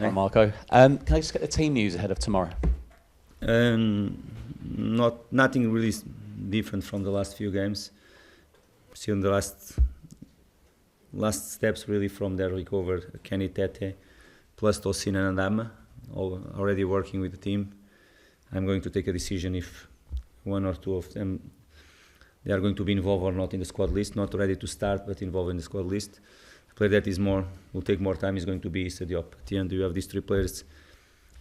Hi, Marco. Can I just get the team news ahead of tomorrow? Nothing really different from the last few games. Still in the last steps really from their recovery. Kenny Tete plus Tosin and Adama already working with the team. I'm going to take a decision if one or two of them they are going to be involved or not in the squad list. Not ready to start, but involved in the squad list. The player that will take more time is going to be Issa Diop. At the end, you have these three players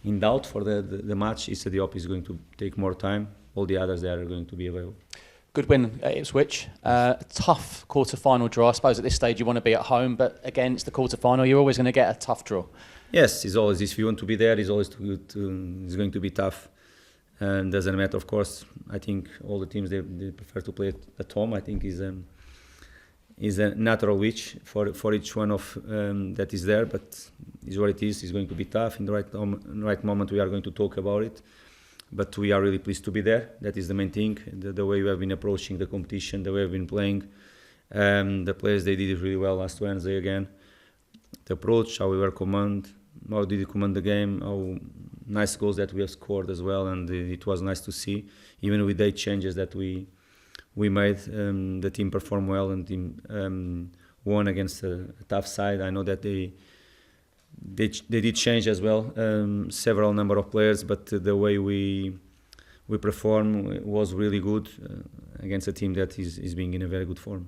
in doubt for the match. Issa Diop is going to take more time. All the others there are going to be available. Good win at Ipswich. Tough quarter-final draw. I suppose at this stage you want to be at home, but again, it's the quarter-final. You're always going to get a tough draw. Yes, it's always. If you want to be there, it's always it's going to be tough. And doesn't matter, of course. I think all the teams they prefer to play at home. I think is a natural wish for each one of that is there. But is what it is. It's going to be tough. In the right moment, we are going to talk about it. But we are really pleased to be there. That is the main thing. The way we have been approaching the competition, the way we've been playing. The players, they did it really well last Wednesday again. The approach, how did we command the game, how nice goals that we have scored as well. And it was nice to see. Even with the changes that we made, the team performed well and team won against a tough side. I know that they did change as well, several number of players, but the way we perform was really good against a team that is being in a very good form.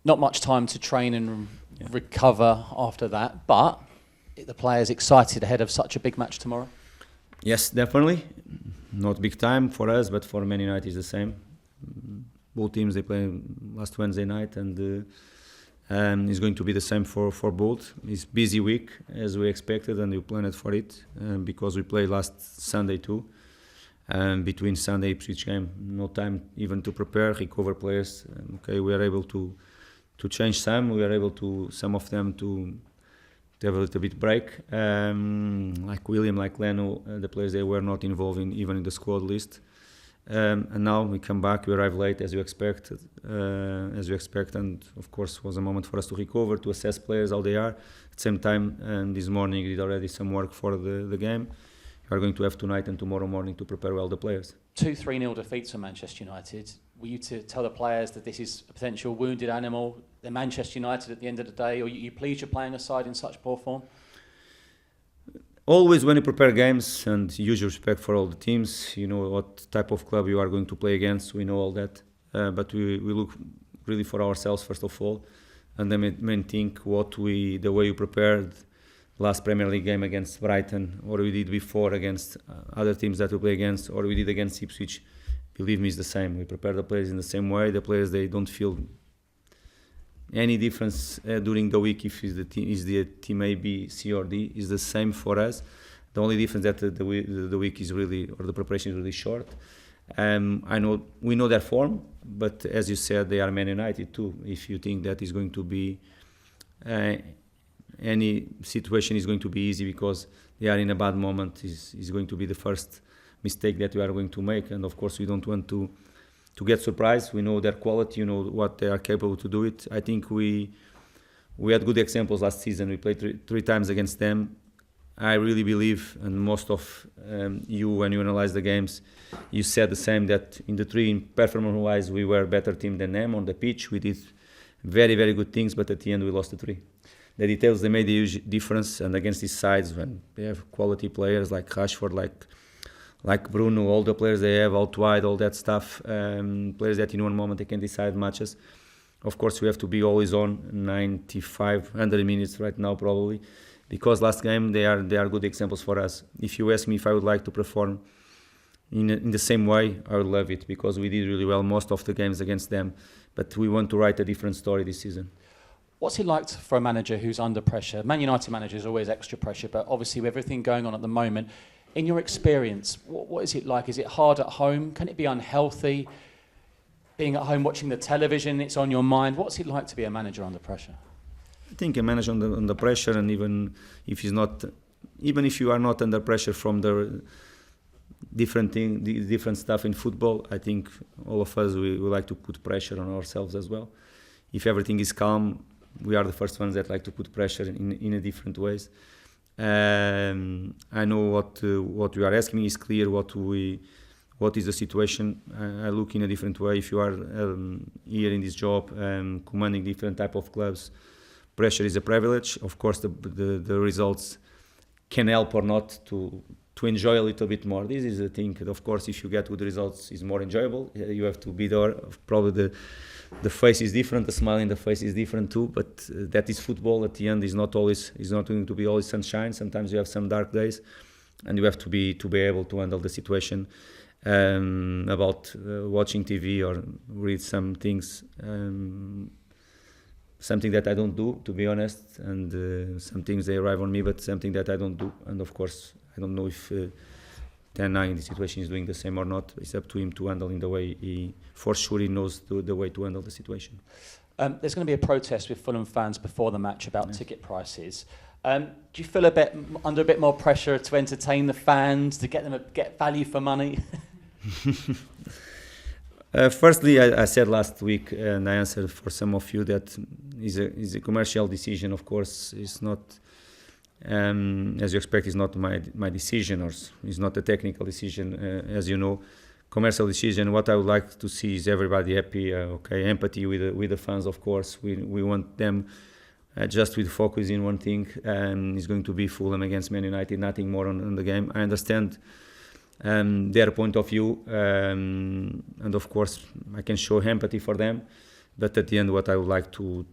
Not much time to train and recover after that, but the players excited ahead of such a big match tomorrow? Yes, definitely. Not big time for us, but for Man United it's the same. Both teams, they played last Wednesday night, and it's going to be the same for both. It's busy week as we expected, and we planned for it because we played last Sunday too. Between Sunday Ipswich game, no time even to prepare, recover players. We are able to change some. We are able to some of them to have a little bit break. Like William, like Leno, the players they were not involved even in the squad list. And now we come back, we arrive late as you expect, and of course was a moment for us to recover, to assess players how they are. At the same time, this morning we did already some work for the game. We are going to have tonight and tomorrow morning to prepare well the players. 2-3-0 defeats for Manchester United. Were you to tell the players that this is a potential wounded animal, they're Manchester United at the end of the day, or you pleased you're playing a side in such poor form? Always when you prepare games, and huge respect for all the teams, you know what type of club you are going to play against, we know all that. But we look really for ourselves first of all, and the main thing, the way you prepared last Premier League game against Brighton, or we did before against other teams that we play against, or we did against Ipswich, believe me, it's the same. We prepare the players in the same way. The players, they don't feel any difference during the week if the team A, B, C or D is the same for us. The only difference that the week is really, or the preparation is really short. We know their form, but as you said, they are Man United too. If you think that is going to be any situation is going to be easy because they are in a bad moment, is going to be the first mistake that we are going to make. And of course, we don't want to get surprised. We know their quality, you know what they are capable to do it. I think we had good examples last season. We played three times against them. I really believe, and most of you, when you analyze the games, you said the same, that in the three, performance-wise, we were a better team than them. On the pitch, we did very, very good things, but at the end, we lost the three. The details, they made a huge difference, and against these sides, when they have quality players like Rashford, like Bruno, all the players they have out wide, all that stuff, players that in one moment they can decide matches. Of course, we have to be always on 95, 100 minutes right now probably, because last game they are good examples for us. If you ask me if I would like to perform in the same way, I would love it, because we did really well most of the games against them, but we want to write a different story this season. What's it like for a manager who's under pressure? Man United manager is always extra pressure, but obviously with everything going on at the moment, in your experience, what is it like? Is it hard at home? Can it be unhealthy? Being at home watching the television, it's on your mind. What's it like to be a manager under pressure? I think a manager under pressure, and even if you are not under pressure from the different stuff in football, I think all of us we like to put pressure on ourselves as well. If everything is calm, we are the first ones that like to put pressure in a different ways. I know what you are asking me is clear. What is the situation? I look in a different way. If you are here in this job, commanding different type of clubs, pressure is a privilege. Of course, the results can help or not to enjoy a little bit more. This is the thing. Of course, if you get good results, it's more enjoyable. You have to be there. Probably the face is different. The smile in the face is different too. But that is football. At the end, is not going to be always sunshine. Sometimes you have some dark days, and you have to be able to handle the situation. About watching TV or read some things. Something that I don't do, to be honest, and some things they arrive on me, but something that I don't do. And of course, I don't know if Tena in this situation is doing the same or not. It's up to him to handle in the way he knows the way to handle the situation. There's going to be a protest with Fulham fans before the match about ticket prices. Do you feel under a bit more pressure to entertain the fans, to get them get value for money? Firstly, I said last week, and I answered for some of you, that is a commercial decision. Of course, it's not, as you expect, it's not my decision, or it's not a technical decision, as you know. Commercial decision. What I would like to see is everybody happy. Empathy with the fans. Of course, we want them just with focus in one thing. It's going to be Fulham against Man United, nothing more on the game. I understand their point of view, and of course I can show empathy for them, but at the end what I would like to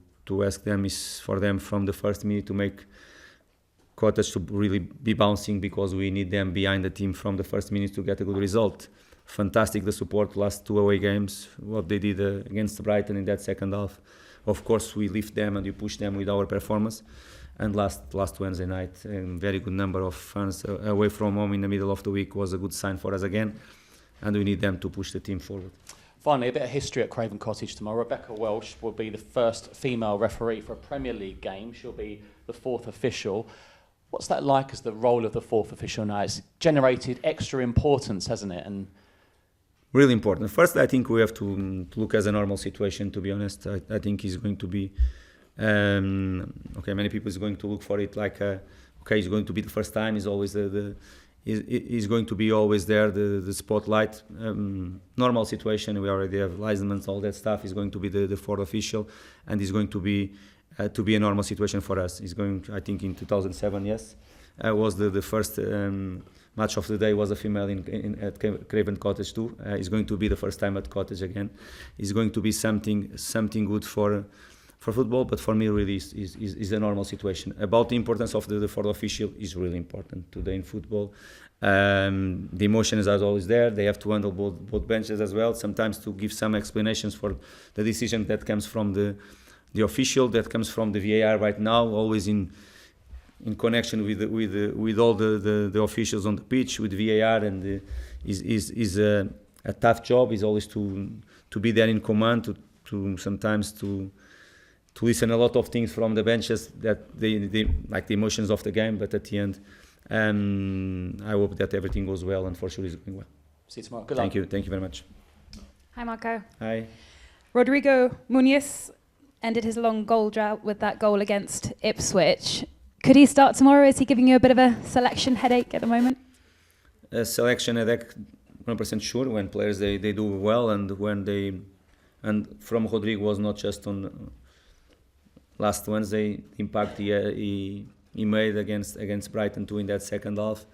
ask them is for them from the first minute to make Cottage to really be bouncing, because we need them behind the team from the first minute to get a good result. Fantastic the support last 2 away games, what they did against Brighton in that second half. Of course we lift them and we push them with our performance. And last Wednesday night, a very good number of fans away from home in the middle of the week was a good sign for us again, and we need them to push the team forward. Finally, a bit of history at Craven Cottage tomorrow. Rebecca Welsh will be the first female referee for a Premier League game. She'll be the 4th official. What's that like as the role of the 4th official now? It's generated extra importance, hasn't it? And really important. First, I think we have to look as a normal situation, to be honest. I think it's going to be many people is going to look for it like it's going to be the first time. Is always is going to be always there, the spotlight. Normal situation. We already have licenses, all that stuff. Is going to be the 4th official, and is going to be a normal situation for us. Is going. I think in 2007, yes, was the first match of the day was a female at Craven Cottage too. It's going to be the first time at Cottage again. It's going to be something good for football, but for me really is a normal situation. About the importance of the 4th official is really important today in football. The emotion is always there. They have to handle both benches as well. Sometimes to give some explanations for the decision that comes from the official, that comes from the VAR right now, always in connection with all the officials on the pitch, with VAR, and is a tough job. Is always to be there in command, to sometimes to listen a lot of things from the benches that they like the emotions of the game, but at the end, I hope that everything goes well, and for sure it's going well. See you tomorrow. Good luck. Thank you very much. Hi Marco. Hi. Rodrigo Muniz ended his long goal drought with that goal against Ipswich. Could he start tomorrow? Is he giving you a bit of a selection headache at the moment? A selection headache, 100% sure. When players they do well, and from Rodrigo was not just on last Wednesday, impact he made against Brighton too in that second half.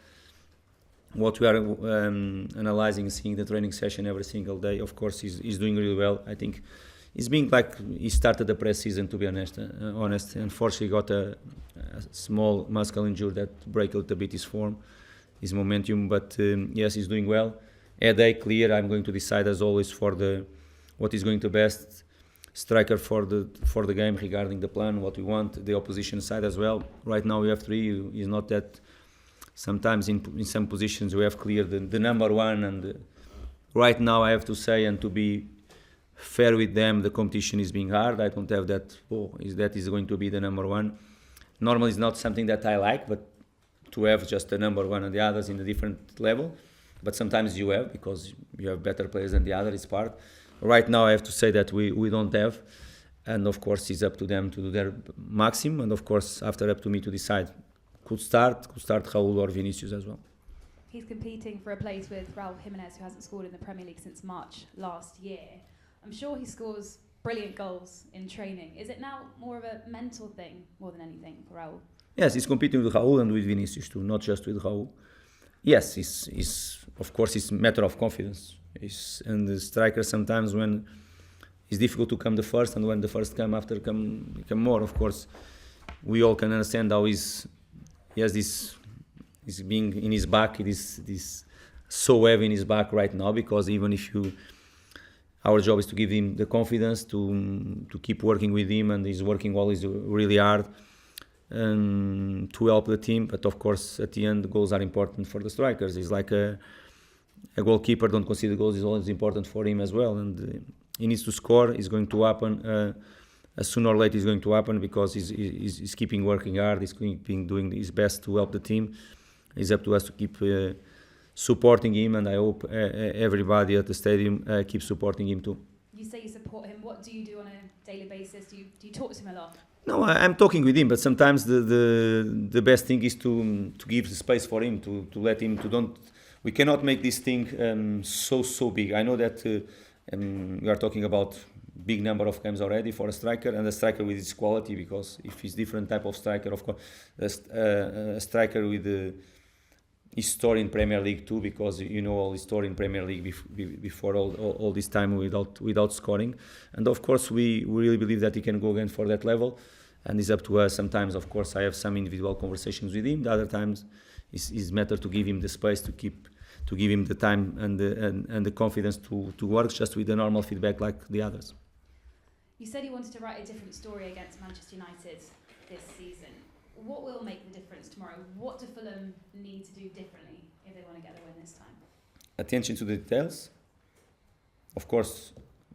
What we are analysing, seeing the training session every single day, of course, he's doing really well. I think he's being like he started the pre-season, to be honest. Unfortunately, got a small muscle injury that break a little bit his form, his momentum. But yes, he's doing well. Headache clear. I'm going to decide as always for what is going to best striker for the game regarding the plan, what we want, the opposition side as well. Right now we have 3. It's not that sometimes in some positions we have clear the number 1, and right now I have to say, and to be fair with them, the competition is being hard. I don't have that, that is going to be the number 1. Normally it's not something that I like, but to have just the number 1 and the others in a different level. But sometimes you have, because you have better players than the other, it's part. Right now I have to say that we don't have, and of course it's up to them to do their maximum, and of course after up to me to decide. could start Raul or Vinicius as well. He's competing for a place with Raul Jimenez, who hasn't scored in the Premier League since March last year. I'm sure he scores brilliant goals in training. Is it now more of a mental thing more than anything for Raul? Yes, he's competing with Raul and with Vinicius too, not just with Raul. Yes, of course it's a matter of confidence. And the striker sometimes when it's difficult to come the first, and when the first come after come more. Of course, we all can understand how he has this being in his back. It is this so heavy in his back right now, because even if our job is to give him the confidence to keep working with him, and he's working always really hard to help the team. But of course, at the end, goals are important for the strikers. It's like a goalkeeper don't concede goals is always important for him as well, and he needs to score. It's going to happen. Sooner or later, it's going to happen, because he's keeping working hard. He's keeping doing his best to help the team. It's up to us to keep supporting him, and I hope everybody at the stadium keeps supporting him too. You say you support him. What do you do on a daily basis? Do you talk to him a lot? No, I'm talking with him, but sometimes the best thing is to give the space for him, to let him we cannot make this thing so big. I know that we are talking about big number of games already for a striker, and a striker with his quality, because if he's different type of striker, of course, a striker with his story in Premier League too, because all his story in Premier League before all this time without scoring, and of course we really believe that he can go again for that level, and it's up to us. Sometimes, of course, I have some individual conversations with him. The other times, it's matter to give him the space to give him the time and the confidence to work just with the normal feedback like the others. You said you wanted to write a different story against Manchester United this season. What will make the difference tomorrow? What do Fulham need to do differently if they want to get the win this time? Attention to the details. Of course,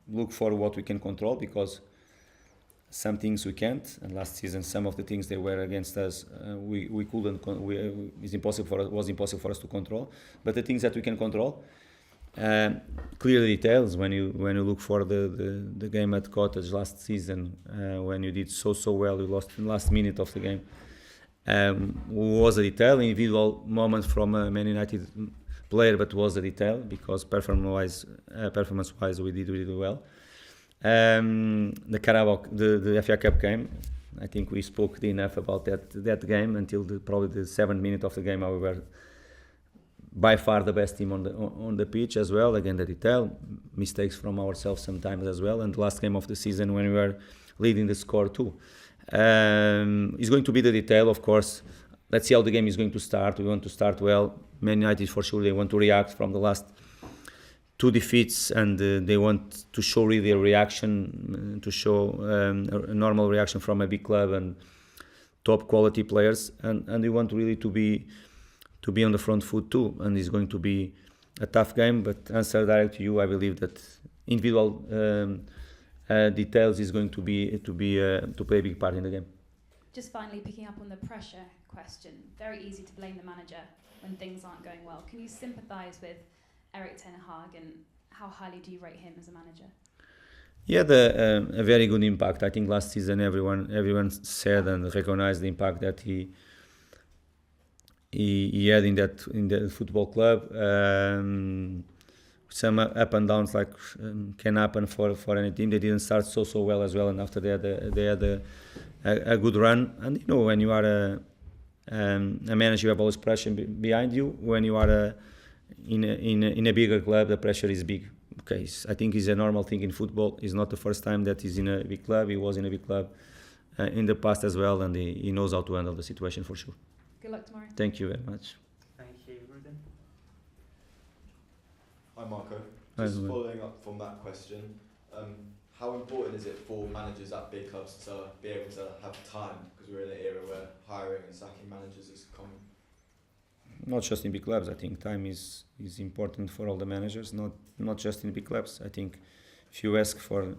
look for what we can control, because some things we can't. And last season, some of the things they were against us, we couldn't. Was impossible for us to control. But the things that we can control, clear the details. When you look for the game at Cottage last season, when you did so well, you lost in the last minute of the game. Was a detail, individual moment from a Man United player, but was a detail, because performance-wise we did really well. The Carabao, the FA Cup game, I think we spoke enough about that game until probably the 7th minute of the game. We were by far the best team on the pitch as well. Again, the detail, mistakes from ourselves sometimes as well. And the last game of the season when we were leading the score too. It's going to be the detail, of course. Let's see how the game is going to start. We want to start well. Man United, for sure, they want to react from the last 2 defeats, and they want to show really a reaction, to show a normal reaction from a big club and top quality players, and they want really to be on the front foot too. And it's going to be a tough game. But answer direct to you, I believe that individual details is going to play a big part in the game. Just finally, picking up on the pressure question, very easy to blame the manager when things aren't going well. Can you sympathise with Erik Ten Hag, and how highly do you rate him as a manager? He had a very good impact. I think last season everyone said and recognized the impact that he had in the football club. Some up and downs can happen for any team. They didn't start so well as well, and after they had a good run. And when you are a manager, you have always pressure behind you. When you are in a bigger club, the pressure is big. Okay, I think it's a normal thing in football. It's not the first time that he's in a big club. He was in a big club in the past as well, and he knows how to handle the situation for sure. Good luck tomorrow. Thank you very much. Thank you, Ruben. Hi Marco. Hi, Just Ruben. following up from that question, how important is it for managers at big clubs to be able to have time? Because we're in an era where hiring and sacking managers is common. Not just in big clubs. I think time is important for all the managers, not just in big clubs. I think if you ask for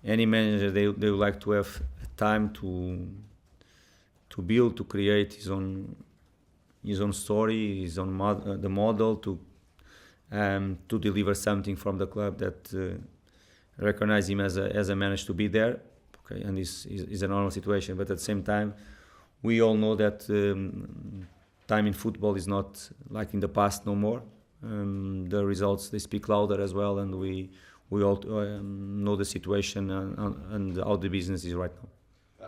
any manager, they would like to have time to build, to create his own story, his own the model, to deliver something from the club that recognize him as a manager to be there. Okay, and this is a normal situation. But at the same time, we all know that time in football is not like in the past no more. The results, they speak louder as well, and we all know the situation and how the business is right now.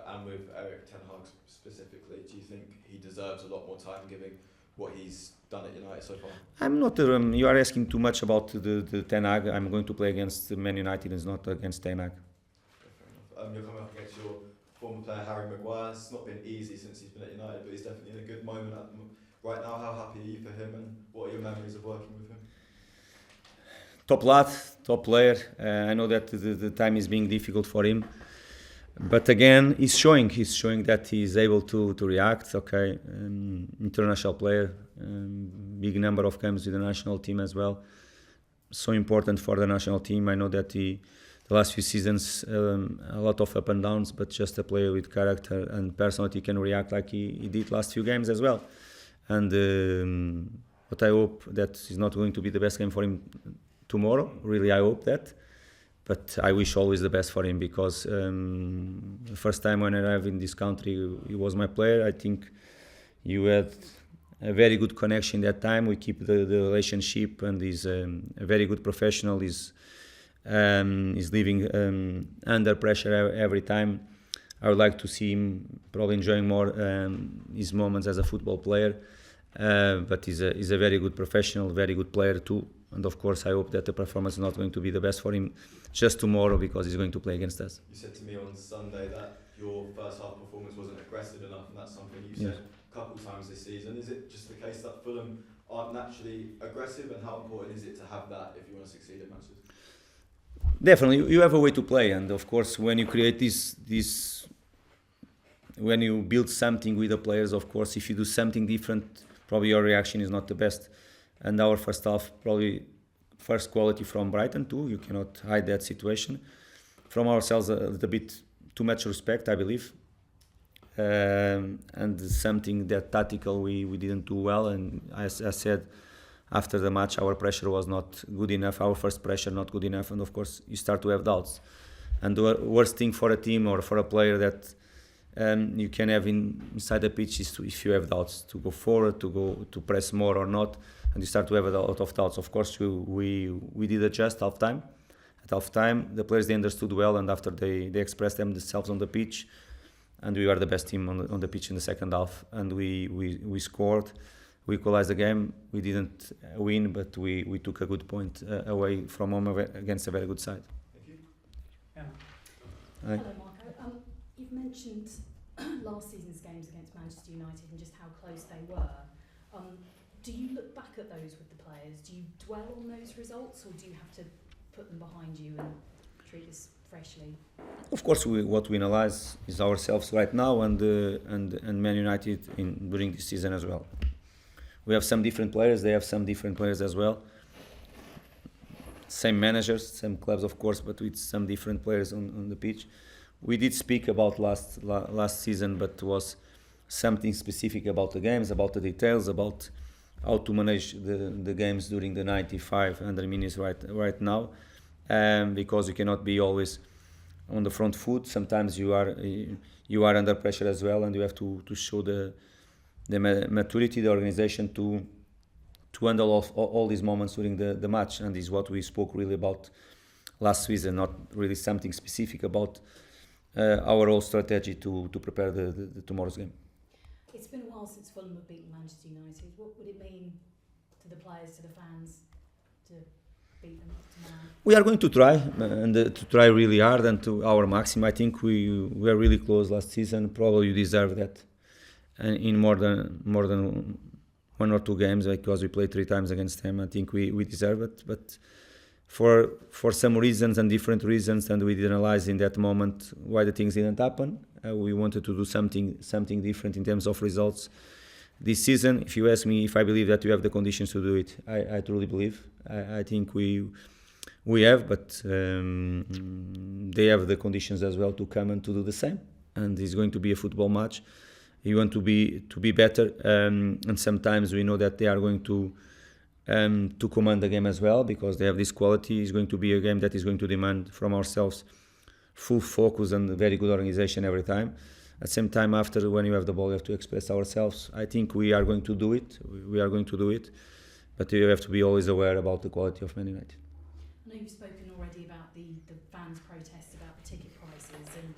And with Erik Ten Hag specifically, do you think he deserves a lot more time given what he's done at United so far? I'm not. You are asking too much about the Ten Hag. I'm going to play against Man United, and not against Ten Hag. You're coming up against your former player Harry Maguire. It's not been easy since he's been at United, but he's definitely in a good moment right now. How happy are you for him, and what are your memories of working with him? Top lad, top player. I know that the time is being difficult for him, but again, he's showing that he's able to react. Okay, international player, big number of games with the national team as well. So important for the national team. I know that the last few seasons, a lot of up and downs, but just a player with character and personality can react like he did last few games as well. And but I hope that it's not going to be the best game for him tomorrow. Really, I hope that. But I wish always the best for him, because the first time when I arrived in this country, he was my player. I think you had a very good connection that time. We keep the relationship, and he's a very good professional. He's living under pressure every time. I would like to see him probably enjoying more his moments as a football player. But he's a very good professional, very good player too. And of course, I hope that the performance is not going to be the best for him just tomorrow, because he's going to play against us. You said to me on Sunday that your first half performance wasn't aggressive enough, and that's something you said a couple of times this season. Is it just the case that Fulham aren't naturally aggressive, and how important is it to have that if you want to succeed in matches? Definitely, you have a way to play, and of course, when you create this, when you build something with the players, of course, if you do something different, probably your reaction is not the best. And our first half, probably first quality from Brighton too. You cannot hide that situation. From ourselves, a little bit too much respect, I believe. And something that tactical we didn't do well. And as I said, after the match, our pressure was not good enough. Our first pressure not good enough. And of course, you start to have doubts. And the worst thing for a team or for a player that you can have inside the pitch is if you have doubts, to go forward, to press more or not. And you start to have a lot of doubts. Of course, we did adjust half-time. At half-time, the players, they understood well, and after they expressed themselves on the pitch, and we were the best team on the pitch in the second half. And we scored, we equalized the game. We didn't win, but we took a good point away from home against a very good side. Thank you. Yeah. Hello, Marco. You've mentioned last season's games against Manchester United and just how close they were. Do you look back at those with the players? Do you dwell on those results, or do you have to put them behind you and treat this freshly? Of course, what we analyze is ourselves right now and Man United during this season as well. We have some different players. They have some different players as well. Same managers, same clubs, of course, but with some different players on the pitch. We did speak about last season, but it was something specific about the games, about the details, about how to manage the games during the 95 100 minutes right now, because you cannot be always on the front foot. Sometimes you are under pressure as well, and you have to show the maturity, the organization to handle all these moments during the match. And this is what we spoke really about last season, not really something specific about our whole strategy to prepare the tomorrow's game. It's been a while since Fulham have beaten Manchester United. What would it mean to the players, to the fans, to beat them tomorrow? We are going to try, and to try really hard and to our maximum. I think we were really close last season. Probably you deserve that, and in more than 1 or 2 games, because we played 3 times against them. I think we deserve it, but for some reasons and different reasons, and we did analyze in that moment why the things didn't happen. We wanted to do something different in terms of results this season. If you ask me if I believe that we have the conditions to do it, I truly believe. I think we have, but they have the conditions as well to come and to do the same. And it's going to be a football match. You want to be better, and sometimes we know that they are going to command the game as well, because they have this quality. It's going to be a game that is going to demand from ourselves full focus and very good organization every time. At the same time, after when you have the ball, you have to express ourselves. I think we are going to do it. We are going to do it, but you have to be always aware about the quality of Man United. I know you've spoken already about the fans' protests about the ticket prices and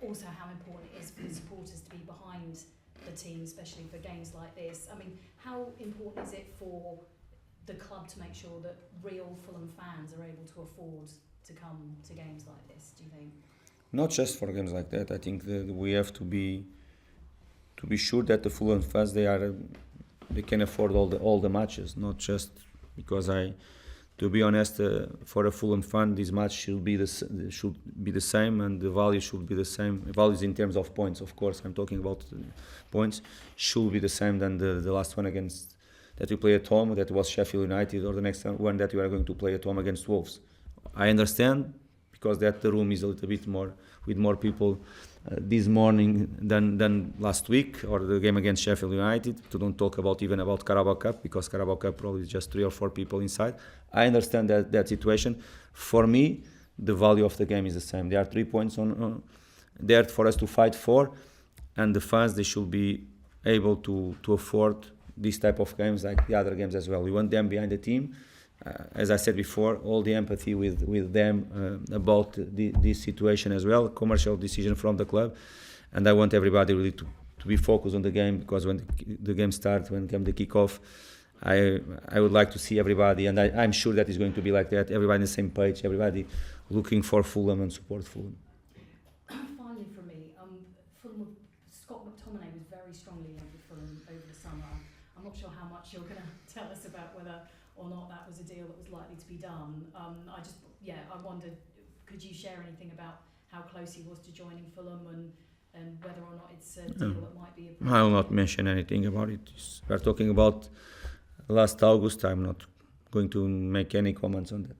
also how important it is for the supporters to be behind the team, especially for games like this. I mean, how important is it for the club to make sure that real Fulham fans are able to afford to come to games like this, do you think? Not just for games like that. I think that we have to be sure that the Fulham fans they can afford all the matches, not just because to be honest, for a Fulham fan, this match should be the same, and the value should be the same. Values in terms of points, of course. I'm talking about points should be the same than the last one against that we play at home. That was Sheffield United, or the next one that we are going to play at home against Wolves. I understand because that the room is a little bit more with more people this morning than last week, or the game against Sheffield United. To don't talk even about Carabao Cup, because Carabao Cup probably is just 3 or 4 people inside. I understand that situation. For me, the value of the game is the same. There are 3 points on there for us to fight for, and the fans, they should be able to afford this type of games like the other games as well. We want them behind the team. As I said before, all the empathy with them about this situation as well, commercial decision from the club, and I want everybody really to be focused on the game, because when the game starts, when the kick-off, I would like to see everybody, and I'm sure that it's going to be like that, everybody on the same page, everybody looking for Fulham and support Fulham. Finally from me, Scott McTominay was very strongly linked with Fulham over the summer. I'm not sure how much you're going to tell us about whether or not that was a deal that was likely to be done. I wondered, could you share anything about how close he was to joining Fulham and whether or not it's a deal that might be approved? I will not mention anything about it. We're talking about last August. I'm not going to make any comments on that.